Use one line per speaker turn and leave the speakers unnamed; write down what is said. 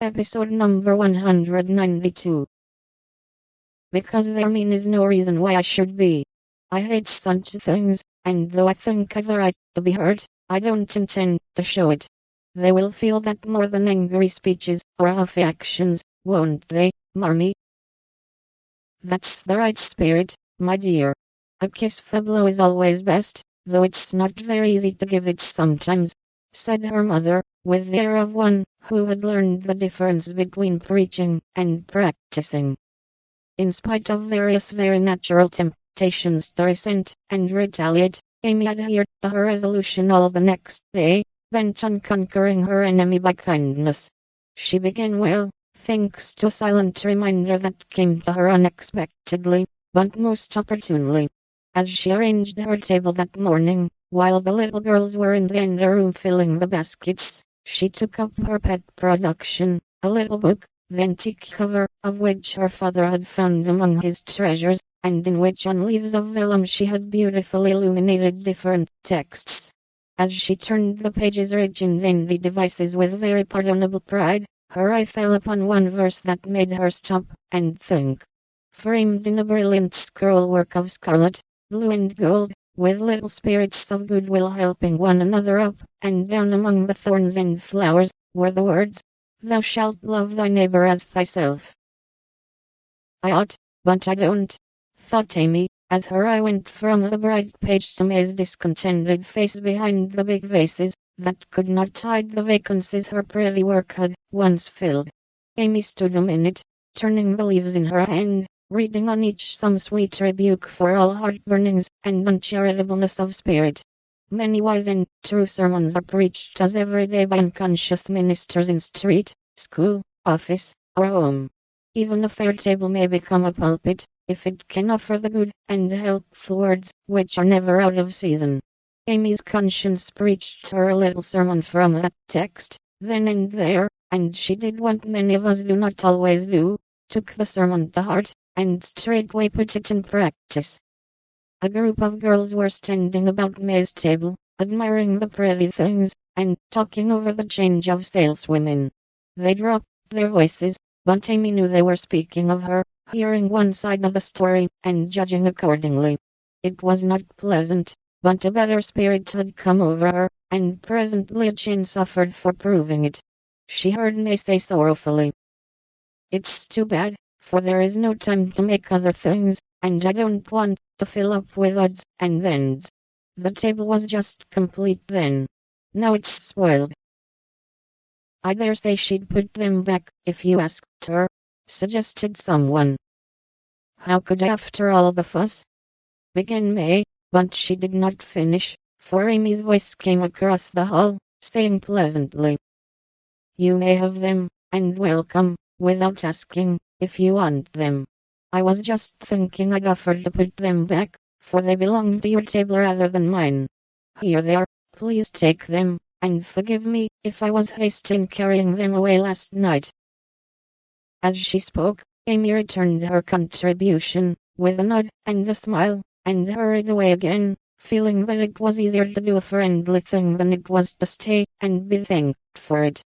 Episode number 192. Because their mean is no reason why I should be. I hate such things, and though I think I've a right to be hurt, I don't intend to show it. They will feel that more than angry speeches or huffy actions, won't they, Marmee? That's the right spirit, my dear. A kiss for blow is always best, though it's not very easy to give it sometimes, said her mother, with the air of one who had learned the difference between preaching and practicing. In spite of various very natural temptations to resent and retaliate, Amy adhered to her resolution all the next day, bent on conquering her enemy by kindness. She began well, thanks to a silent reminder that came to her unexpectedly, but most opportunely. As she arranged her table that morning, while the little girls were in the under room filling the baskets, she took up her pet production, a little book, the antique cover of which her father had found among his treasures, and in which on leaves of vellum she had beautifully illuminated different texts. As she turned the pages rich in dainty devices with very pardonable pride, her eye fell upon one verse that made her stop and think. Framed in a brilliant scrollwork of scarlet, blue and gold, with little spirits of goodwill helping one another up and down among the thorns and flowers, were the words, "Thou shalt love thy neighbor as thyself." I ought, but I don't, thought Amy, as her eye went from the bright page to May's discontented face behind the big vases, that could not hide the vacancies her pretty work had once filled. Amy stood a minute, turning the leaves in her hand, reading on each some sweet rebuke for all heartburnings and uncharitableness of spirit. Many wise and true sermons are preached as every day by unconscious ministers in street, school, office, or home. Even a fair table may become a pulpit, if it can offer the good and helpful words, which are never out of season. Amy's conscience preached her a little sermon from that text, then and there, and she did what many of us do not always do, took the sermon to heart, and straightway put it in practice. A group of girls were standing about May's table, admiring the pretty things, and talking over the change of saleswomen. They dropped their voices, but Amy knew they were speaking of her, hearing one side of the story, and judging accordingly. It was not pleasant, but a better spirit had come over her, and presently a change suffered for proving it. She heard May say sorrowfully, "It's too bad, for there is no time to make other things, and I don't want to fill up with odds and ends. The table was just complete then. Now it's spoiled." "I dare say she'd put them back if you asked her," suggested someone. "How could I after all the fuss?" began May, but she did not finish, for Amy's voice came across the hall, saying pleasantly, "You may have them, and welcome, without asking, if you want them. I was just thinking I'd offered to put them back, for they belong to your table rather than mine. Here they are, please take them, and forgive me if I was hasty in carrying them away last night." As she spoke, Amy returned her contribution, with a nod and a smile, and hurried away again, feeling that it was easier to do a friendly thing than it was to stay and be thanked for it.